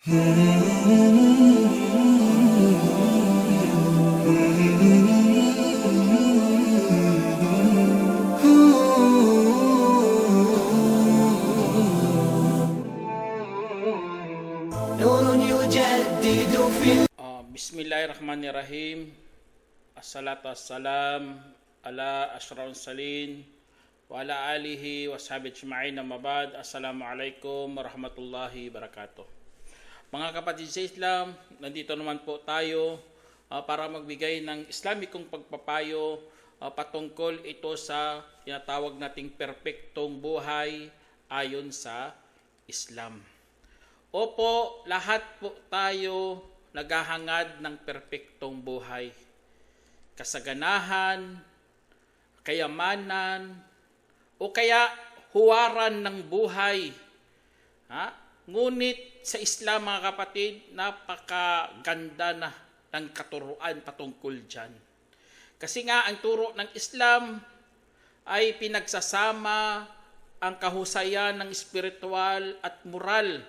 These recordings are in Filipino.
Bismillahirrahmanirrahim. Assalatu wassalam ala asyrafil salin wa ala alihi wa sahbihi ajma'in, amma ba'd. Assalamualaikum warahmatullahi wabarakatuh. Mga kapatid sa Islam, nandito naman po tayo para magbigay ng Islamikong pagpapayo patungkol ito sa tinatawag nating perpektong buhay ayon sa Islam. Opo, lahat po tayo naghahangad ng perpektong buhay. Kasaganahan, kayamanan, o kaya huwaran ng buhay. Ngunit sa Islam, mga kapatid, napakaganda na ng katuruan patungkol dyan. Kasi nga, ang turo ng Islam ay pinagsasama ang kahusayan ng spiritual at moral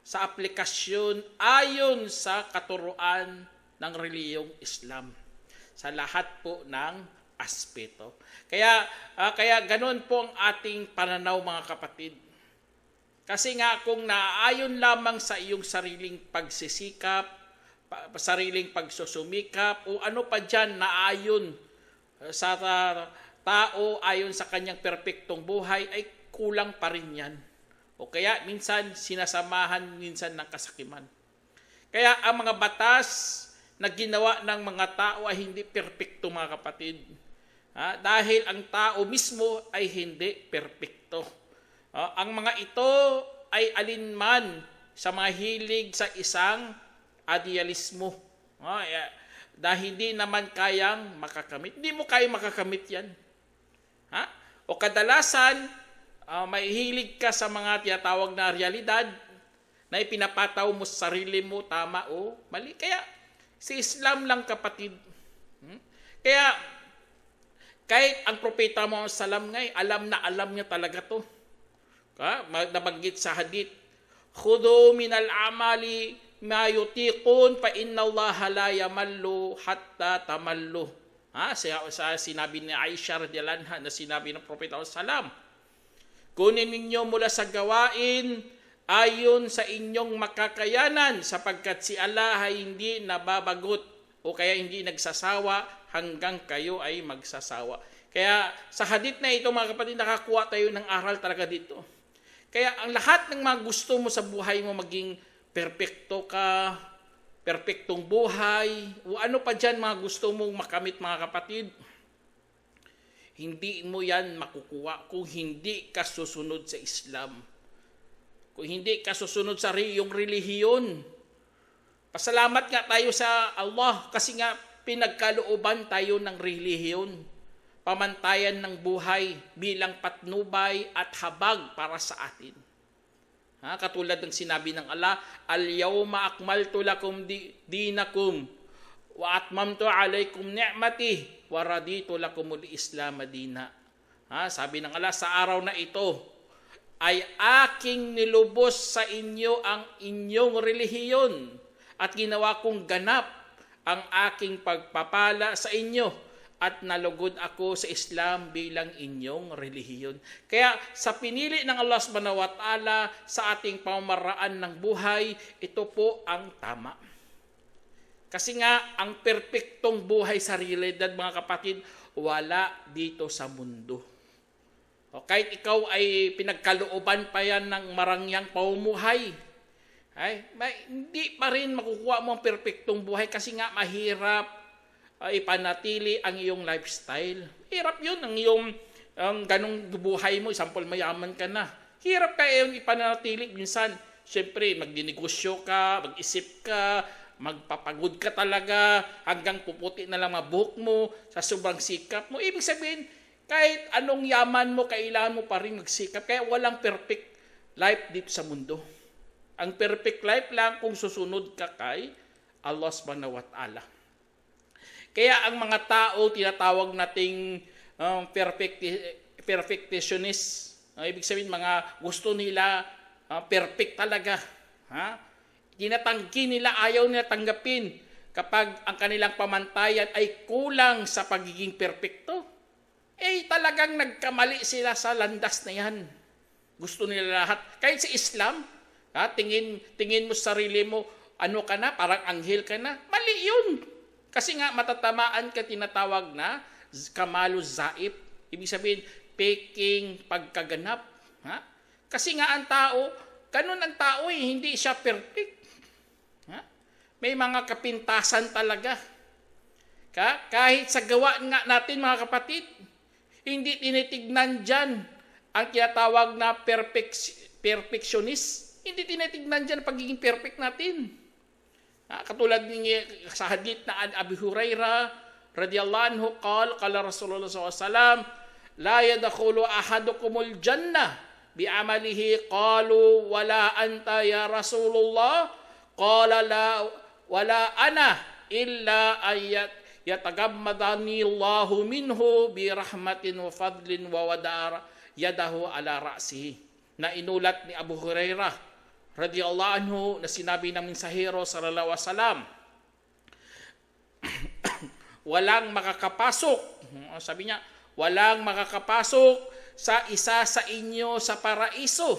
sa aplikasyon ayon sa katuruan ng reliyong Islam sa lahat po ng aspeto. Kaya ganoon po ang ating pananaw, mga kapatid. Kasi nga kung naaayon lamang sa iyong sariling pagsisikap, sariling pagsusumikap, o ano pa dyan naayon sa tao ayon sa kanyang perpektong buhay, ay kulang pa rin yan. O kaya minsan sinasamahan minsan ng kasakiman. Kaya ang mga batas na ginawa ng mga tao ay hindi perpekto, mga kapatid. Dahil ang tao mismo ay hindi perpekto. Ang mga ito ay alinman sa mga hilig sa isang idealismo. Dahil hindi naman kayang makakamit. Hindi mo kayang makakamit yan. O kadalasan, may hilig ka sa mga tinatawag na realidad na ipinapataw mo sa sarili mo, tama o mali. Kaya si Islam lang, kapatid. Kaya kahit ang propeta Muhammad sallam ngay, alam na alam niya talaga to. Nabanggit sa hadith, "Khudu minal amali ma yutiqun fa inna Allah la yamallu hatta tamallu." Sa sinabi ni Aisha radhiyallahu anha, na sinabi ng propeta Muhammad sallam, kunin ninyo mula sa gawain ayon sa inyong makakayanan, sapagkat si Allah ay hindi nababagot o kaya hindi nagsasawa hanggang kayo ay magsasawa. Kaya sa hadith na ito, mga kapatid, nakakuha tayo ng aral talaga dito. Kaya ang lahat ng mga gusto mo sa buhay mo, maging perpekto ka, perpektong buhay, o ano pa dyan mga gusto mong makamit, mga kapatid, hindi mo yan makukuha kung hindi ka susunod sa Islam. Kung hindi ka susunod sa iyong relihiyon. Pasalamat nga tayo sa Allah kasi nga pinagkalooban tayo ng relihiyon. Pamantayan ng buhay bilang patnubay at habag para sa atin. Katulad ng sinabi ng Allah, "Al-yawma akmaltu lakum dinakum wa atmamtu alaykum ni'mati wa raditu lakumul Islam madina." Sabi ng Allah, sa araw na ito ay aking nilubos sa inyo ang inyong relihiyon at ginawa kong ganap ang aking pagpapala sa inyo at nalugod ako sa Islam bilang inyong relihiyon. Kaya sa pinili ng Allah subhanahu wa ta'ala sa ating pamamaraan ng buhay, ito po ang tama. Kasi nga, ang perpektong buhay sa realidad, mga kapatid, wala dito sa mundo. Kahit ikaw ay pinagkalooban pa yan ng marangyang pamumuhay, hindi pa rin makukuha mo ang perpektong buhay kasi nga mahirap ipanatili ang iyong lifestyle. Hirap yun, ang ganong buhay mo, example, mayaman ka na. Hirap ka yung ipanatili. Minsan, syempre, magdinegosyo ka, mag-isip ka, magpapagod ka talaga, hanggang puputi na lang ang buhok mo sa sobrang sikap mo. Ibig sabihin, kahit anong yaman mo, kailangan mo pa rin magsikap. Kaya walang perfect life dito sa mundo. Ang perfect life lang kung susunod ka kay Allah subhanahu wa ta'ala. Kaya ang mga tao, tinatawag nating perfectionist. Ibig sabihin, mga gusto nila perfect talaga. tinatanggi nila, ayaw nila tanggapin kapag ang kanilang pamantayan ay kulang sa pagiging perpekto. Talagang nagkamali sila sa landas na yan. Gusto nila lahat. Kahit sa Islam, tingin mo sa sarili mo, ano ka na, parang anghel ka na. Mali yun. Kasi nga matatamaan ka, tinatawag na kamalu zaib. Ibig sabihin, peking pagkaganap. Kasi nga ang tao, ganun ang tao hindi siya perfect. May mga kapintasan talaga. Kahit sa gawa nga natin mga kapatid, hindi tinitignan dyan ang tinatawag na perfectionist. Hindi tinitignan dyan pagiging perfect natin. Katulad sa hadith na Abi Hurairah radhiyallahu anhu, qala Rasulullah SAW, la yadkhulu ahadukumul jannah bi'amalihi. Qalu wala anta ya Rasulullah, qala la wala ana illa ayat yatagammadani Allahu minhu bi rahmatin wa fadlin wa wadara yadahu ala ra'sihi. Na inulat ni Abu Hurairah radhiyallahu anhu na sinabi ng mensahero sallallahu alaihi wasallam, walang makakapasok, sabi niya, walang makakapasok sa isa sa inyo sa paraiso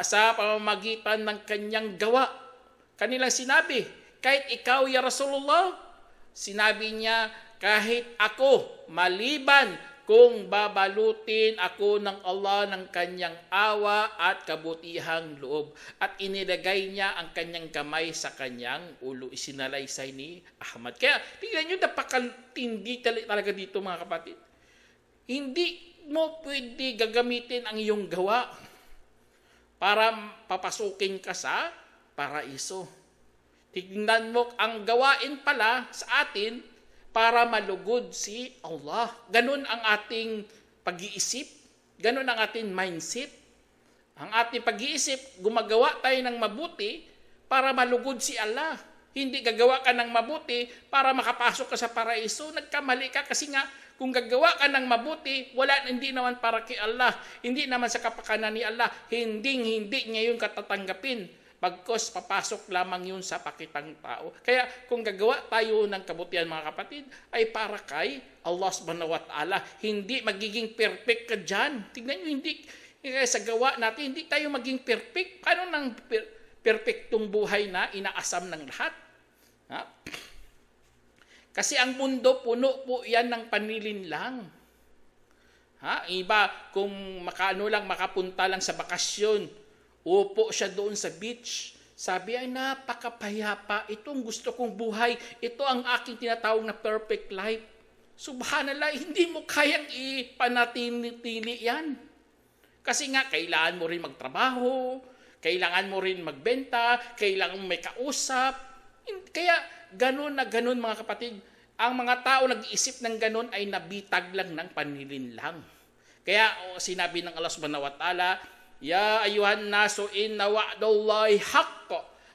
sa pamamagitan ng kanyang gawa. Kanilang sinabi, kahit ikaw ya Rasulullah? Sinabi niya, kahit ako, maliban kung babalutin ako ng Allah ng kanyang awa at kabutihang loob. At inilagay niya ang kanyang kamay sa kanyang ulo. Isinalaysay ni Ahmad. Kaya, tingnan nyo, napakatindi talaga dito mga kapatid. Hindi mo pwede gagamitin ang iyong gawa para papasukin ka sa paraiso. Tignan mo, ang gawain pala sa atin para malugod si Allah. Ganun ang ating pag-iisip. Ganun ang ating mindset. Ang ating pag-iisip, gumagawa tayo ng mabuti para malugod si Allah. Hindi gagawa ka ng mabuti para makapasok ka sa paraiso. Nagkamali ka kasi nga, kung gagawa ka ng mabuti, hindi naman para kay Allah. Hindi naman sa kapakanan ni Allah. Hindi niya yung katatanggapin. Pagkos papasok lamang yun sa pakitang tao. Kaya kung gagawa tayo ng kabutihan mga kapatid, ay para kay Allah subhanahu wa ta'ala. Hindi magiging perfect ka dyan. Tignan nyo, hindi sa gawa natin, hindi tayo maging perfect. Paano nang perfectong buhay na inaasam ng lahat? Kasi ang mundo, puno po yan ng panlilinlang. Iba, kung makapunta lang sa bakasyon, upo siya doon sa beach. Sabi ay napakapayapa. Itong gusto kong buhay. Ito ang aking tinatawag na perfect life. Subhanallah, hindi mo kayang ipanatili yan. Kasi nga, kailangan mo rin magtrabaho, kailangan mo rin magbenta, kailangan mo may kausap. Kaya ganun na ganun mga kapatid. Ang mga tao nag-iisip ng ganun ay nabitag lang ng panlilinlang. Kaya sinabi ng Allah subhanahu wa ta'ala, ya ayuhan nasu inna wa'dallahi haqq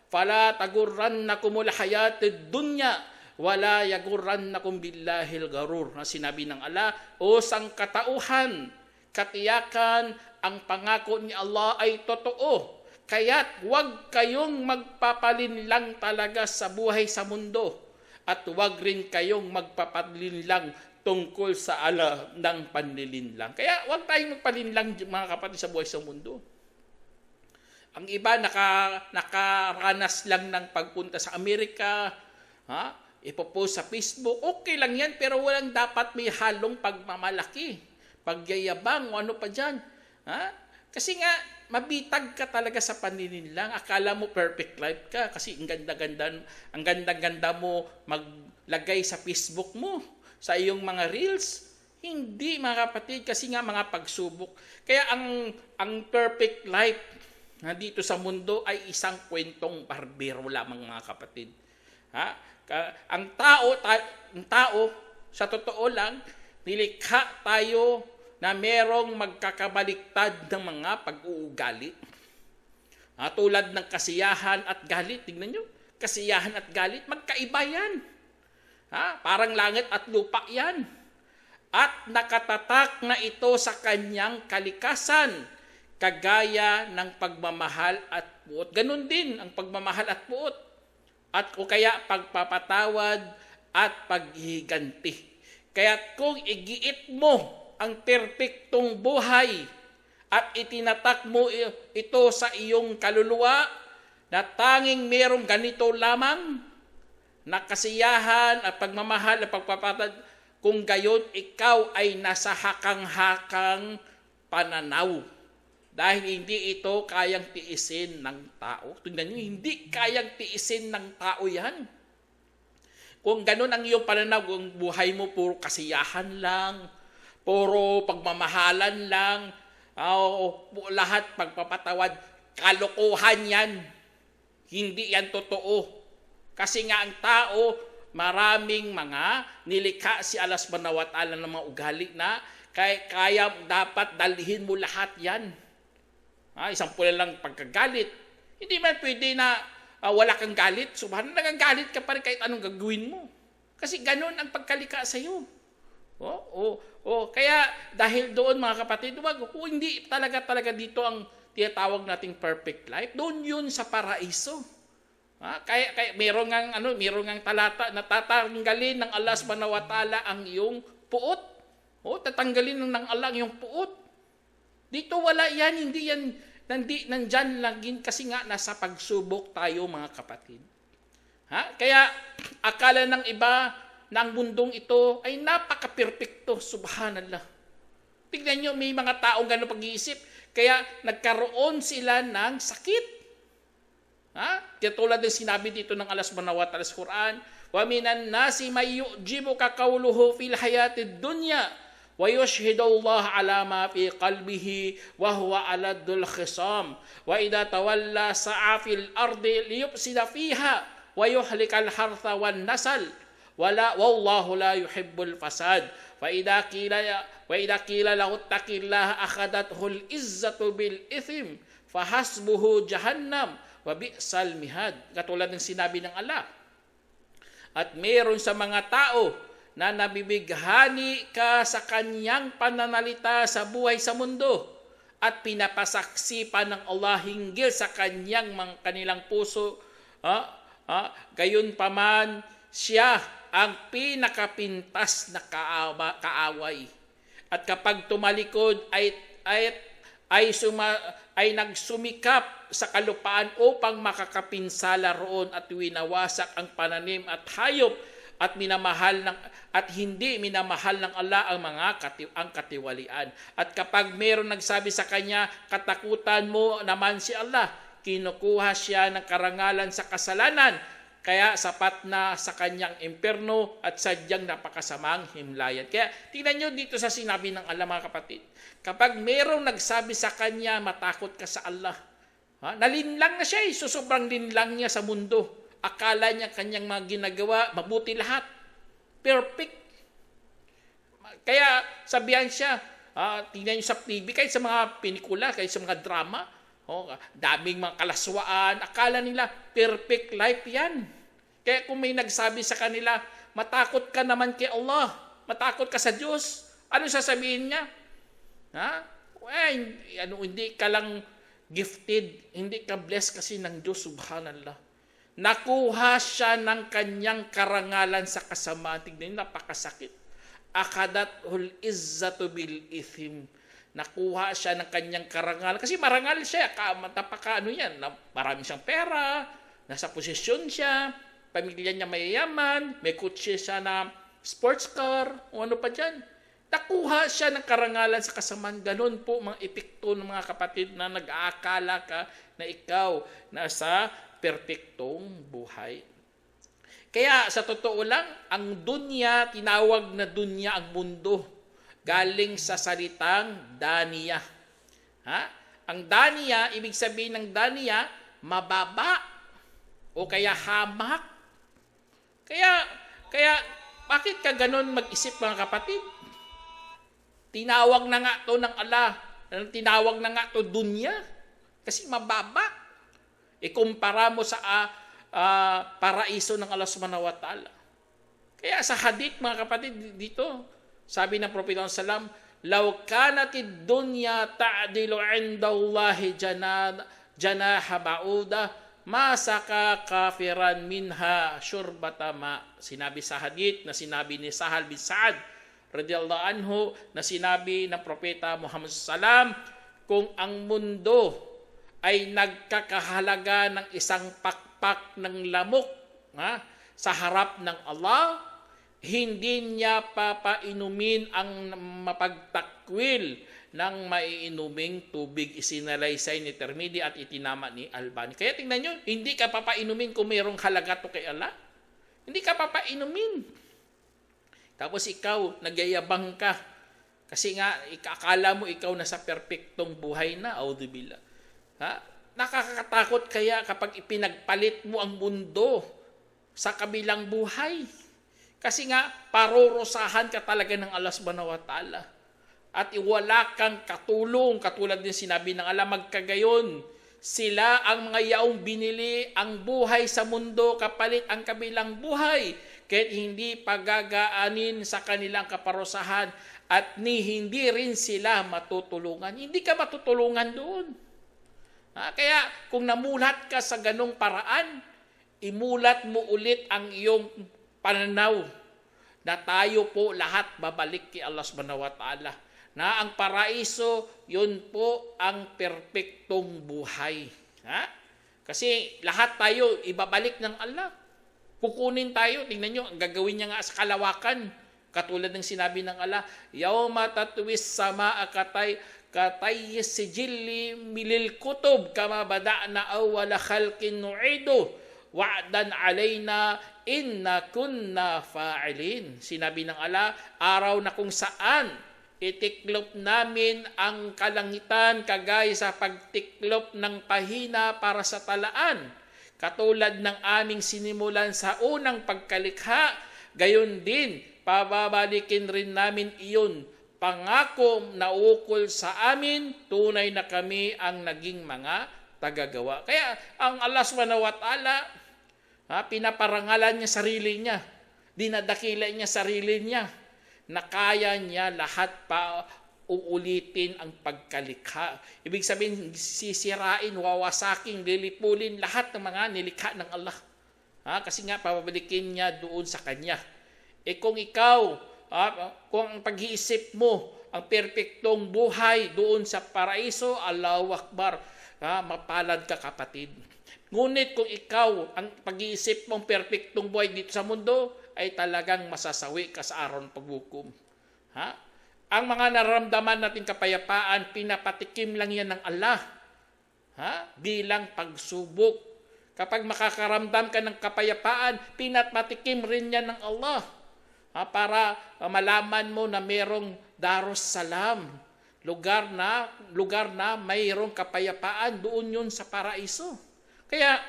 fala tagurrannakumul hayatid dunya wala yagurrannakum billahil garur. Sinabi ng Allah, o sangkatauhan, katiyakan ang pangako ni Allah ay totoo. Kaya't huwag kayong magpapalinlang talaga sa buhay sa mundo at huwag rin kayong magpapalinlang tungkol sa ala ng panlilinlang. Kaya huwag tayong magpalinlang mga kapatid sa buhay sa mundo. Ang iba nakaranas lang ng pagpunta sa Amerika, ipopost sa Facebook, okay lang yan, pero walang dapat may halong pagmamalaki, pagyayabang, o ano pa dyan. Kasi nga, mabitag ka talaga sa panlilinlang. Akala mo perfect life ka kasi ang ganda-ganda mo maglagay sa Facebook mo, sa iyong mga reels. Hindi mga kapatid, kasi nga mga pagsubok. Kaya ang perfect life na dito sa mundo ay isang kwentong barbero lamang mga kapatid. Ang tao sa totoo lang, nilikha tayo na merong magkakabaliktad ng mga pag-uugali. Tulad ng kasiyahan at galit. Tingnan nyo, kasiyahan at galit, magkaiba yan. Parang langit at lupa yan. At nakatatak na ito sa kanyang kalikasan. kagaya ng pagmamahal at puot. Ganun din ang pagmamahal at puot. At o kaya pagpapatawad at paghiganti. Kaya kung igiit mo ang perpektong buhay at itinatak mo ito sa iyong kaluluwa na tanging merong ganito lamang na kasiyahan at pagmamahal at pagpapatawad, kung gayon ikaw ay nasa hakang-hakang pananaw. Dahil hindi ito kayang tiisin ng tao. Tingnan nyo, hindi kayang tiisin ng tao yan. Kung ganun ang iyong pananaw, kung buhay mo puro kasiyahan lang, puro pagmamahalan lang, lahat pagpapatawad, kalokohan yan. Hindi yan totoo. Kasi nga ang tao, maraming mga nilikha si Allah subhanahu wa ta'ala ng mga ugali na kaya dapat dalhin mo lahat yan. Isang pula lang pagkagalit. Hindi man pwede na wala kang galit. Subhanallah, nagagalit ka pa rin kahit anong gagawin mo. Kasi ganun ang pagkalika sa iyo. Kaya dahil doon mga kapatid, hindi talaga dito ang tinatawag nating perfect life. Doon yun sa paraiso. Kaya meron ngang talata na tatanggalin ng Allah subhanahu wa ta'ala ang iyong puot. Tatanggalin ng Allah ang iyong puot. Dito wala yan, hindi yan, nandyan laging kasi nga nasa pagsubok tayo mga kapatid. Kaya akala ng iba na ang mundong ito ay napaka-perfecto, subhanallah. Tignan nyo, may mga taong gano'ng pag-iisip, kaya nagkaroon sila ng sakit. Kaya tulad ng sinabi dito ng Allah subhanahu wa ta'ala sa Quran, وَمِنَ النَّاسِ مَنْ يُعْجِبُكَ قَوْلُهُ فِي الْحَيَاةِ الدُّنْيَا وَيُشْهِدُ اللَّهَ عَلَى مَا فِي قَلْبِهِ وَهُوَ أَلَدُّ الْخِصَامِ وَإِذَا تَوَلَّى سَعَى فِي الْأَرْضِ لِيُفْسِدَ فِيهَا وَيُهْلِكَ الْحَرْثَ وَالنَّسْلَ وَاللَّهُ لَا يُحِبُّ الْفَسَادَ وَإِذَا قِيلَ لَهُ اتَّقِ اللَّهَ أَخَذَتْهُ الْعِزَّةُ بِالْإِثْمِ فَحَسْبُهُ جَهَنَّمُ وَبِئْسَ الْمِهَادُ. Katulad ng sinabi ng Allah. At meron sa mga tao na nabibighani ka sa kanyang pananalita sa buhay sa mundo at pinapasaksi pa ng Allah hinggil sa kanilang puso. Gayon paman, siya ang pinakapintas na kaaway. At kapag tumalikod ay nagsumikap sa kalupaan upang makakapinsala roon at winawasak ang pananim at hayop at hindi minamahal ng Allah ang katiwalian. At kapag mayroong nagsabi sa kanya, katakutan mo naman si Allah, kinukuha siya ng karangalan sa kasalanan, kaya sapat na sa kanyang impyerno at sadyang napakasamang himlayan. Kaya tingnan nyo dito sa sinabi ng Allah mga kapatid, kapag mayroong nagsabi sa kanya, matakot ka sa Allah, nalinlang na siya, sobrang linlang niya sa mundo. Akala niya kanyang mga ginagawa, mabuti lahat. Perfect. Kaya sabihan siya, tingnan niyo sa TV, kahit sa mga pelikula, kahit sa mga drama, daming mga kalaswaan, akala nila perfect life yan. Kaya kung may nagsabi sa kanila, matakot ka naman kay Allah, matakot ka sa Diyos, ano sasabihin niya? Hindi ka lang gifted, hindi ka blessed kasi ng Diyos, subhanallah. Nakuha siya ng kanyang karangalan sa kasamaan. Tignan, napakasakit. Akadathul izzatu bil ithim. Nakuha siya ng kanyang karangalan. Kasi marangal siya. Marami siyang pera, nasa posisyon siya, pamilya niya mayayaman, may kutsi siya na sports car, o ano pa dyan. Nakuha siya ng karangalan sa kasamaan. Ganon po mga epekto ng mga kapatid na nag-aakala ka na ikaw nasa perpektong buhay. Kaya sa totoo lang, ang dunya, tinawag na dunya ang mundo, galing sa salitang daniya. Ang daniya, ibig sabihin ng daniya, mababa o kaya hamak. Kaya bakit ka ganon mag-isip mga kapatid? Tinawag na nga to ng Allah, tinawag na nga to dunya, kasi mababa. Ikumpara mo sa paraiso ng Allah subhanahu wa ta'ala. Kaya sa hadith mga kapatid dito, sabi ng Propeta sallam, law kanatid dunya ta'dilu 'indallahi janaha ba'uda ma saka kafiran minha syurbata ma. Sinabi sa hadith na sinabi ni Sahal bin Sa'ad radiyallahu anhu, na sinabi ng propeta Muhammad sallam, kung ang mundo ay nagkakahalaga ng isang pakpak ng lamok sa harap ng Allah, hindi niya papainumin ang mapagtakwil ng maiinuming tubig. Isinalaysay ni Tirmidhi at itinama ni Albani. Kaya tingnan nyo, hindi ka papainumin kung mayroong halaga to kay Allah. Hindi ka papainumin. Tapos ikaw, nagyayabang ka. Kasi nga, akala mo ikaw nasa perpektong buhay na. Auzubillah. Nakakatakot kaya kapag ipinagpalit mo ang mundo sa kabilang buhay. Kasi nga, parurusahan ka talaga ng Allah subhanahu wa ta'ala. At wala kang katulong, katulad din sinabi ng Allah, magkagayon. Sila ang mga yaong binili ang buhay sa mundo kapalit ang kabilang buhay. Kahit hindi pagagaanin sa kanilang kaparusahan at hindi rin sila matutulungan. Hindi ka matutulungan doon. Kaya kung namulat ka sa ganong paraan, imulat mo ulit ang iyong pananaw na tayo po lahat babalik kay Allah subhanahu wa ta'ala. Na ang paraiso, yun po ang perpektong buhay. Kasi lahat tayo ibabalik ng Allah. Kukunin tayo, tingnan nyo, ang gagawin niya nga sa kalawakan. Katulad ng sinabi ng Allah, Yawma tatwis samaa katay sijilli milil kutub kama bada'na awwala khalqin nu'idu wa'dan alayna inna kunna fa'ilin. Sinabi ng Allah, araw na kung saan itiklop namin ang kalangitan kagaya sa pagtiklop ng pahina para sa talaan. Katulad ng aming sinimulan sa unang pagkalikha, gayon din, pababalikin rin namin iyon. Pangako na ukol sa amin, tunay na kami ang naging mga tagagawa. Kaya ang Allah subhanahu wa ta'ala, pinaparangalan niya sarili niya, dinadakila niya sarili niya, na kaya niya lahat pa uulitin ang pagkalikha. Ibig sabihin, sisirain, wawasaking, lilipulin lahat ng mga nilikha ng Allah. Kasi nga, pababalikin niya doon sa Kanya. Kung ikaw, kung ang pag-iisip mo, ang perpektong buhay doon sa paraiso, Allahu Akbar, mapalad ka kapatid. Ngunit kung ikaw, ang pag-iisip mong perpektong buhay dito sa mundo, ay talagang masasawi ka sa araw ng paghukom. Ang mga nararamdaman natin kapayapaan, pinapatikim lang yan ng Allah. Bilang pagsubok. Kapag makakaramdam ka ng kapayapaan, pinapatikim rin yan ng Allah. Para malaman mo na mayroong Darussalam. Lugar na mayroong kapayapaan, doon yun sa paraiso. Kaya,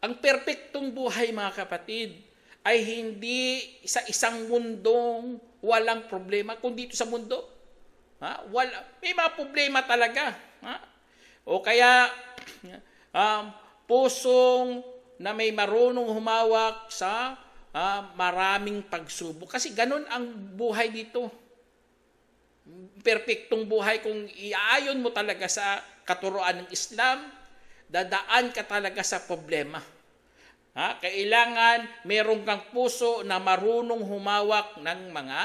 ang perpektong buhay mga kapatid, ay hindi sa isang mundong walang problema, kung dito sa mundo, may mga problema talaga. O kaya, pusong na may marunong humawak sa maraming pagsubok. Kasi ganun ang buhay dito. Perpektong buhay, kung iaayon mo talaga sa katuruan ng Islam, dadaan ka talaga sa problema. Kailangan meron kang puso na marunong humawak ng mga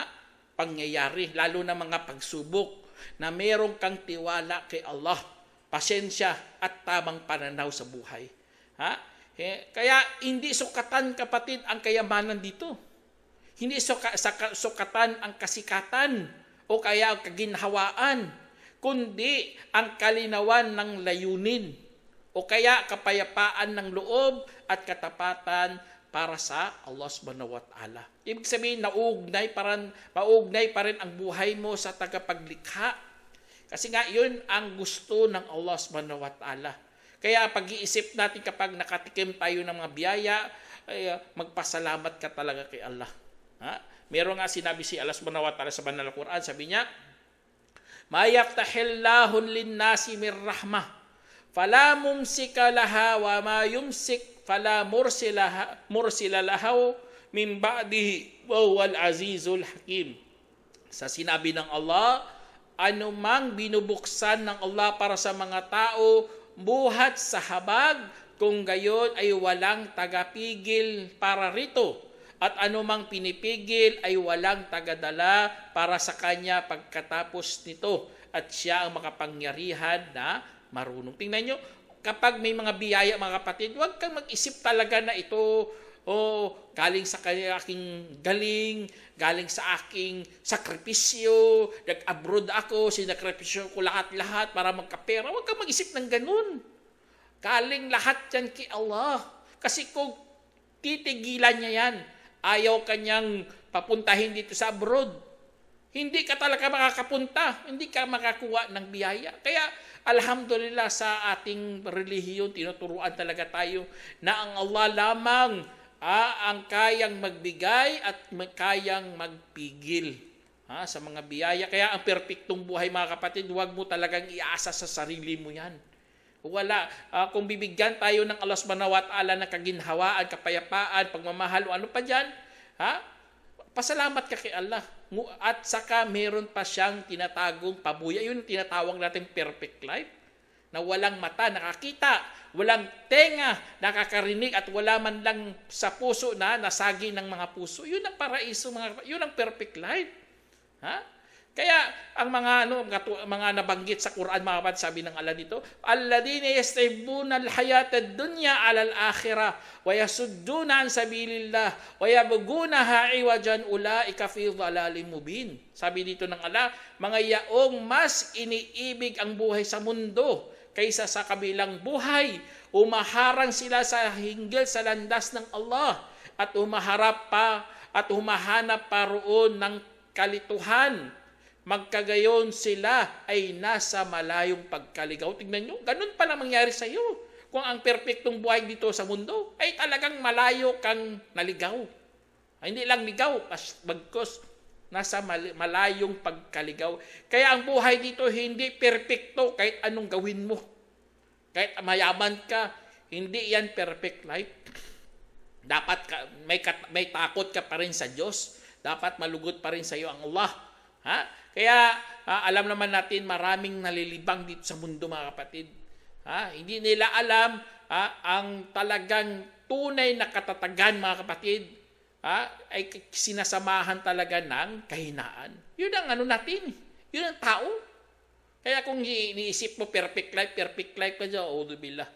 pangyayari, lalo na mga pagsubok, na meron kang tiwala kay Allah, pasensya at tamang pananaw sa buhay. Kaya hindi sukatan, kapatid, ang kayamanan dito. Hindi sukatan ang kasikatan o kaya ang kaginhawaan, kundi ang kalinawan ng layunin o kaya kapayapaan ng loob at katapatan para sa Allah subhanahu wa ta'ala. Ibig sabihin, mauugnay pa rin ang buhay mo sa tagapaglikha. Kasi nga, yun ang gusto ng Allah subhanahu wa ta'ala. Kaya pag-iisip natin kapag nakatikim tayo ng mga biyaya, ay magpasalamat ka talaga kay Allah. Meron nga sinabi si Allah subhanahu wa ta'ala sa banal na Quran, sabi niya, "Ma yaftahillahu lin-nasi mir rahmah, fala mumsika laha wa ma yumsik fala mursila lahu min ba'dihi wa huwal azizul hakim." Sa sinabi ng Allah, anumang binubuksan ng Allah para sa mga tao, buhat sa habag, kung gayon ay walang tagapigil para rito. At anumang pinipigil ay walang tagadala para sa kanya pagkatapos nito. At siya ang makapangyarihan na marunong. Tingnan nyo, kapag may mga biyaya mga kapatid, huwag kang mag-isip talaga na ito, galing sa aking galing, galing sa aking sakripisyo, nag-abroad ako, sinakripisyo ko lahat-lahat para magkapera. Huwag kang mag-isip ng ganun. Galing lahat yan kay Allah. Kasi kung titigilan niya yan, ayaw kanyang papuntahin dito sa abroad, hindi ka talaga makakapunta, hindi ka makakuha ng biyaya. Kaya alhamdulillah sa ating relihiyon, tinuturuan talaga tayo na ang Allah lamang ang kayang magbigay at kayang magpigil sa mga biyaya. Kaya ang perpektong buhay mga kapatid, huwag mo talagang iasa sa sarili mo yan. Wala. Kung bibigyan tayo ng Allah subhanahu wa ta'ala ng kaginhawaan, kapayapaan, pagmamahal o ano pa dyan, pasalamat ka kay Allah. At saka meron pa siyang tinatagong pabuya. Yun yung tinatawag natin perfect life. Na walang mata, nakakita, walang tenga, nakakarinig, at wala man lang sa puso na nasagi ng mga puso. Yun ang paraiso, yun ang perfect life. Kaya ang mga nabanggit sa Quran, mga kapatid, sabi ng Allah dito, alladhina yastahibuna alhayata ad-dunya 'ala al-akhirah wa yasudduna an sabilillah wa yabghunaha 'iwajan ulaika fi dhalalin mubin. Sabi dito ng Allah, mga yaong mas iniibig ang buhay sa mundo kaysa sa kabilang buhay, umaharang sila sa hinggil sa landas ng Allah at humahanap pa roon ng kalituhan. Magkagayon sila ay nasa malayong pagkaligaw. Tingnan nyo, ganun pala mangyari sa iyo. Kung ang perpektong buhay dito sa mundo ay talagang malayo kang naligaw. Hindi lang ligaw, bagkos nasa malayong pagkaligaw. Kaya ang buhay dito hindi perpekto kahit anong gawin mo. Kahit mayaman ka, hindi yan perfect life. Dapat may takot ka pa rin sa Diyos. Dapat malugod pa rin sa iyo ang Allah. Kaya alam naman natin maraming nalilibang dito sa mundo mga kapatid. Hindi nila alam ang talagang tunay na katatagan mga kapatid ay sinasamahan talaga ng kahinaan. Yun ang natin. Yun ang tao. Kaya kung iniisip mo perfect life ka dyan, billah.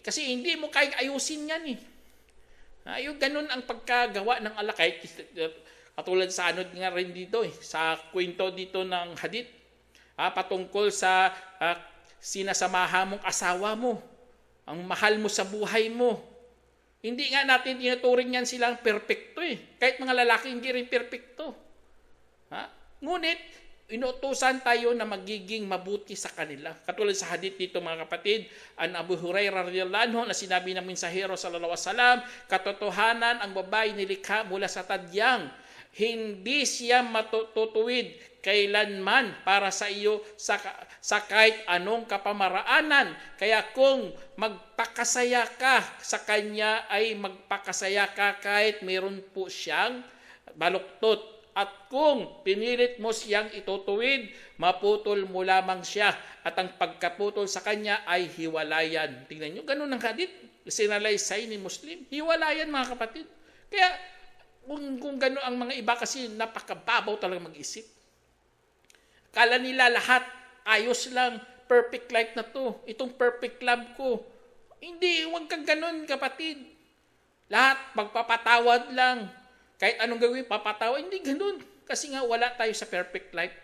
Kasi hindi mo kayang ayusin yan . Yung ganun ang pagkagawa ng Allah. Kahit katulad sa nga rin dito sa kwento dito ng hadith patungkol sa sinasamahan mong asawa mo, ang mahal mo sa buhay mo. Hindi nga natin tinuturing yan silang perpekto . Kahit mga lalaki hindi rin perpekto. Ngunit inutusan tayo na magiging mabuti sa kanila. Katulad sa hadith dito mga kapatid, an Abu Hurairah radhiyallahu anhu na sinabi ng mensahero sallallahu alaihi wasallam, katotohanan ang babae nilikha mula sa tadyang, hindi siya matutuwid kailanman para sa iyo sa kahit anong kapamaraanan. Kaya kung magpakasaya ka sa kanya ay magpakasaya ka kahit meron po siyang baluktot. At kung pinilit mo siyang itutuwid, maputol mo lamang siya at ang pagkaputol sa kanya ay hiwalayan. Tingnan nyo, ganun ang hadith. Sinalaysay ni Muslim. Hiwalayan mga kapatid. Kaya kung gano'n ang mga iba kasi napakababaw talaga mag-isip. Kala nila lahat ayos lang, perfect life na to. Itong perfect love ko. Hindi, huwag kang gano'n kapatid. Lahat magpapatawad lang. Kahit anong gawin, papatawad. Hindi gano'n. Kasi nga wala tayo sa perfect life.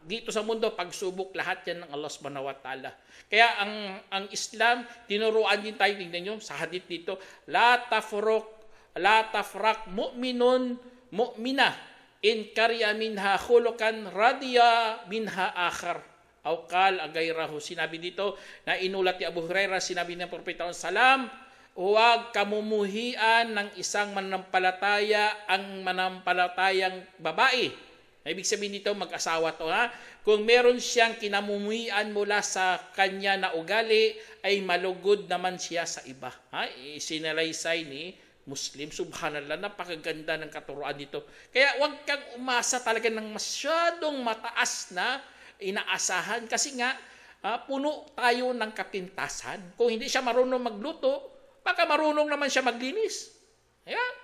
Dito sa mundo, pagsubok lahat yan ng Allah subhanahu wa ta'ala. Kaya ang Islam, tinuruan din tayo, tingnan nyo, sa hadith dito, la tafrak mu'minun mu'mina in karya minha khulukan radiya minha akhar aw qal agayrahu. Sinabi dito na inulat ni Abu Hurairah, sinabi ng Propeta sallam, huwag kamumuhian ng isang manampalataya ang manampalatayang babae. Ibig sabihin dito mag-asawa to Kung meron siyang kinamumuhian mula sa kanya na ugali ay malugod naman siya sa iba. Sinalaysay ni Muslim. Subhanallah, napakaganda ng katuruan dito. Kaya huwag kang umasa talaga ng masyadong mataas na inaasahan kasi nga puno tayo ng kapintasan. Kung hindi siya marunong magluto, baka marunong naman siya maglinis. Ayan.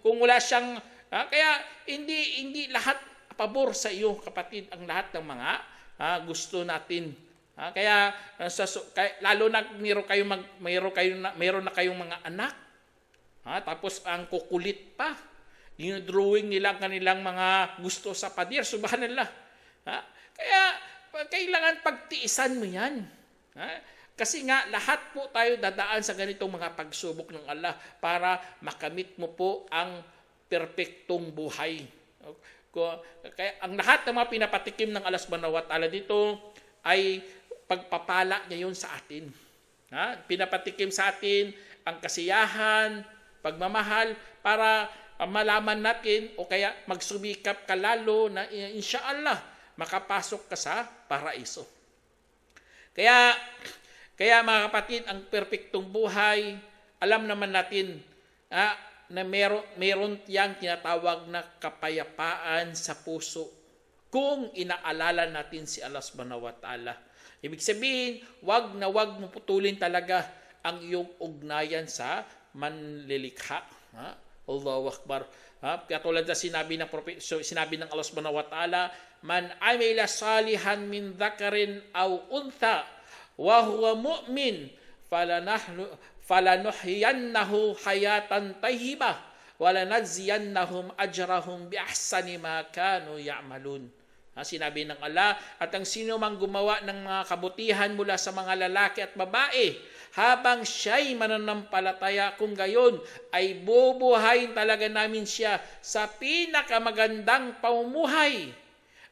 Kung wala siyang kaya hindi lahat pabor sa iyo, kapatid, ang lahat ng mga gusto natin. Kaya lalo na mayroon na kayong mga anak. Tapos ang kukulit pa. Dinodrawing nila ang kanilang mga gusto sa pader. Subhanallah. Kaya kailangan pagtiisan mo yan. Kasi nga lahat po tayo dadaan sa ganitong mga pagsubok ng Allah para makamit mo po ang perpektong buhay. Kaya ang lahat ng mga pinapatikim ng Allah subhanahu wa ta'ala dito ay pagpapala niya yun sa atin. Pinapatikim sa atin ang kasiyahan, pagmamahal, para malaman natin o kaya magsumikap ka lalo na insyaallah makapasok ka sa paraiso. Kaya mga kapatid, ang perpektong buhay, alam naman natin na meron yang tinatawag na kapayapaan sa puso kung inaalala natin si Allah subhanahu wa ta'ala. Ibig sabihin, wag mo putulin talaga ang iyong ugnayan sa manlilikha. Allahu Akbar. Katulad na sinabi ng Allah subhanahu wa ta'ala, man amila salihan min dhakarin aw untha wa huwa mu'min falanuhyiyannahu hayatan tayyibah wa lanajziyannahum ajrahum bi ahsani ma kanu ya'malun. Sinabi ng Allah, at ang sino mang gumawa ng mga kabutihan mula sa mga lalaki at babae habang siya'y mananampalataya, kung gayon ay bubuhayin talaga namin siya sa pinakamagandang pamumuhay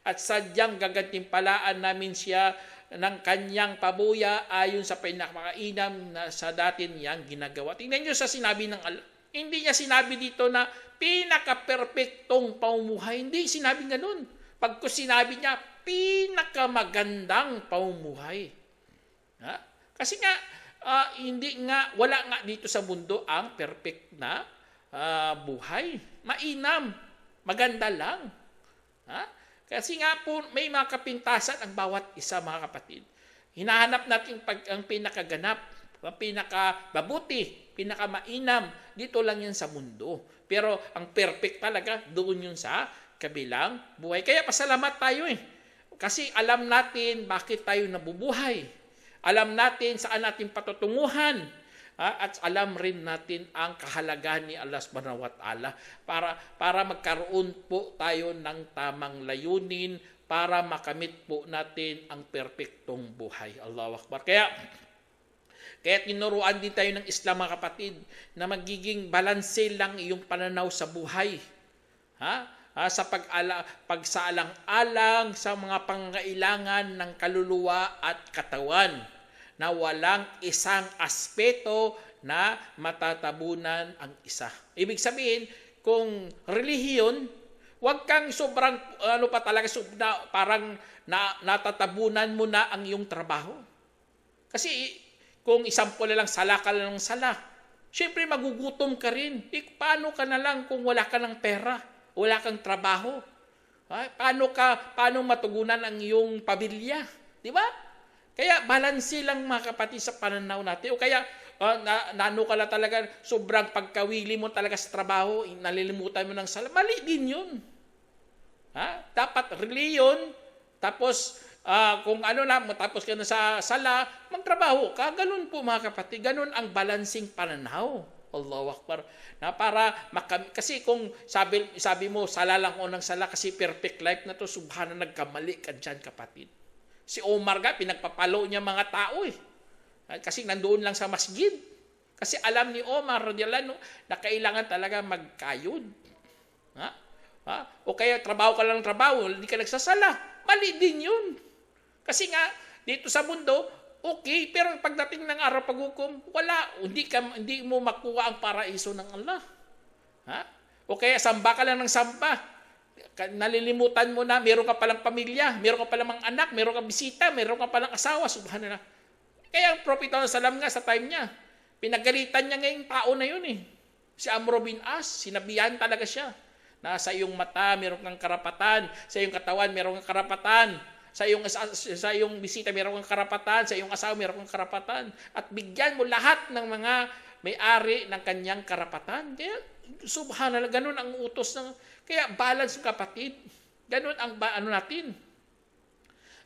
at sadyang gagantimpalaan namin siya ng kanyang pabuya ayon sa pinakamainam na sa dati niyang ginagawa. Tingnan niyo sa sinabi ng Allah. Hindi niya sinabi dito na pinaka-perfectong pamumuhay. Hindi sinabi ganun. Pagko sinabi niya, pinakamagandang pamumuhay. Kasi nga, wala nga dito sa mundo ang perfect na buhay. Mainam. Maganda lang. Kasi nga po, may mga kapintasan ang bawat isa, mga kapatid. Hinahanap natin ang pinakaganap, ang pinakababuti, pinakamainam. Dito lang yan sa mundo. Pero ang perfect talaga, doon yun sa kabilang buhay. Kaya pasalamat tayo Kasi alam natin bakit tayo nabubuhay. Alam natin saan natin patutunguhan. At alam rin natin ang kahalagahan ni Allah subhanahu wa ta'ala para magkaroon po tayo ng tamang layunin para makamit po natin ang perpektong buhay. Allahu Akbar. Kaya tinuruan din tayo ng Islam, mga kapatid, na magiging balanse lang iyong pananaw sa buhay. Sa pagsaalang-alang sa mga pangangailangan ng kaluluwa at katawan, na walang isang aspeto na matatabunan ang isa. Ibig sabihin, kung relihiyon, huwag kang sobrang, parang natatabunan mo na ang iyong trabaho. Kasi kung isample na lang, sala ka lang ng sala, syempre magugutom ka rin. Paano ka na lang kung wala ka ng pera, wala kang trabaho? Paano matugunan ang iyong pamilya? Di ba? Kaya balanse lang, mga kapatid, sa pananaw natin. O kaya nano ka lang talaga, sobrang pagkawili mo talaga sa trabaho, nalilimutan mo ng sala. Mali din yun. Dapat reliyon, tapos kung matapos ka na sa sala, magtrabaho ka. Ganun po, mga kapatid. Ganun ang balansing pananaw. Allahu Akbar. Kasi kung sabi mo, sala lang ako ng sala kasi perfect life na to, subhana, nagkamali ka dyan, kapatid. Si Omar pinagpapalo niya mga tao kasi nandoon lang sa masjid. Kasi alam ni Omar na kailangan talaga magkayod. O kaya trabaho ka lang ng trabaho, hindi ka nagsasala. Mali din yun. Kasi nga, dito sa mundo, okay, pero pagdating ng araw paghukom, wala. Hindi mo makuha ang paraiso ng Allah. O kaya samba ka lang ng samba. Nalilimutan mo na, meron ka palang pamilya, meron ka palang mga anak, meron ka bisita, meron ka palang asawa, subhanallah. Kaya ang Prophet sallam nga sa time niya, Pinagalitan niya ngayong tao na yun eh. Si Amr bin As, sinabihan talaga siya. Na sa iyong mata, meron kang karapatan. Sa iyong katawan, meron kang karapatan. Sa iyong bisita, meron kang karapatan. Sa iyong asawa, meron kang karapatan. At bigyan mo lahat ng mga may-ari ng kanyang karapatan. Kaya, subhanallah, ganun ang utos ng... Kaya, balance kapatid. Ganun ang natin.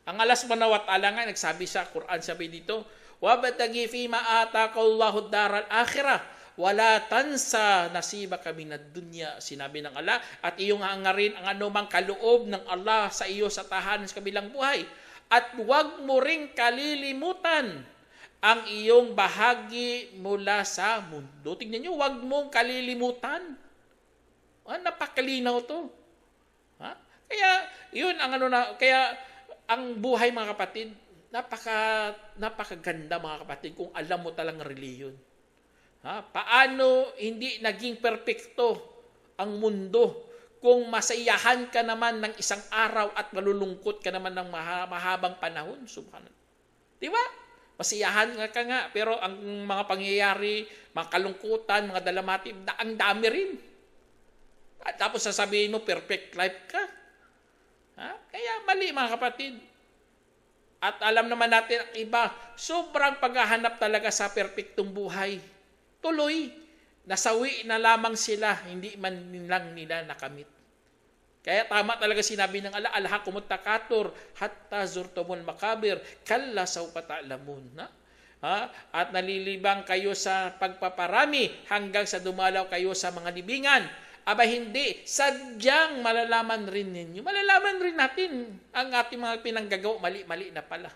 Ang Allah subhanahu wa ta'ala nga, nagsabi sa Quran, sabi dito, وَبَتَغِي فِي مَا آتَاكَ اللَّهُ الدَّارَ الْآخِرَةَ wala tansa nasiba kami na dunya, sinabi ng Allah, at iyong hangarin ang anumang kaloob ng Allah sa iyo sa tahanan sa kabilang buhay. At huwag mo ring kalilimutan ang iyong bahagi mula sa mundo. Tingnan nyo, huwag mong kalilimutan. Napakalinaw to. Kaya, yun ang kaya ang buhay mga kapatid, napakaganda mga kapatid kung alam mo talang reliyon. Paano hindi naging perpekto ang mundo kung masayahan ka naman ng isang araw at malulungkot ka naman ng mahabang panahon? Subhanallah. Di ba? Masiyahan ka nga, pero ang mga pangyayari, mga kalungkutan, mga dalamati, ang dami rin. At tapos sasabihin mo, perfect life ka. Kaya mali mga kapatid. At alam naman natin ang iba, sobrang paghahanap talaga sa perfectong buhay. Tuloy, nasawi na lamang sila, hindi man lang nila nakamit. Kaya tama talaga sinabi ng Allah, alhaqumut takatur hatta zurtumul makabir, kalla sawfa ta'lamun. At nalilibang kayo sa pagpaparami hanggang sa dumalaw kayo sa mga libingan. Aba hindi, sadyang malalaman rin ninyo. Malalaman rin natin ang ating mga pinanggagawa, mali-mali na pala.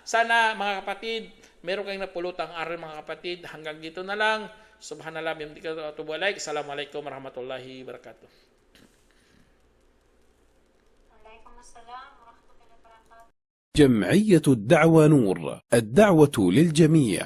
Sana mga kapatid, meron kayong napulutang aral mga kapatid. Hanggang dito na lang. Subhanallah, biyamdika tubualaik. Assalamualaikum warahmatullahi wabarakatuh. جمعية الدعوة نور، الدعوة للجميع.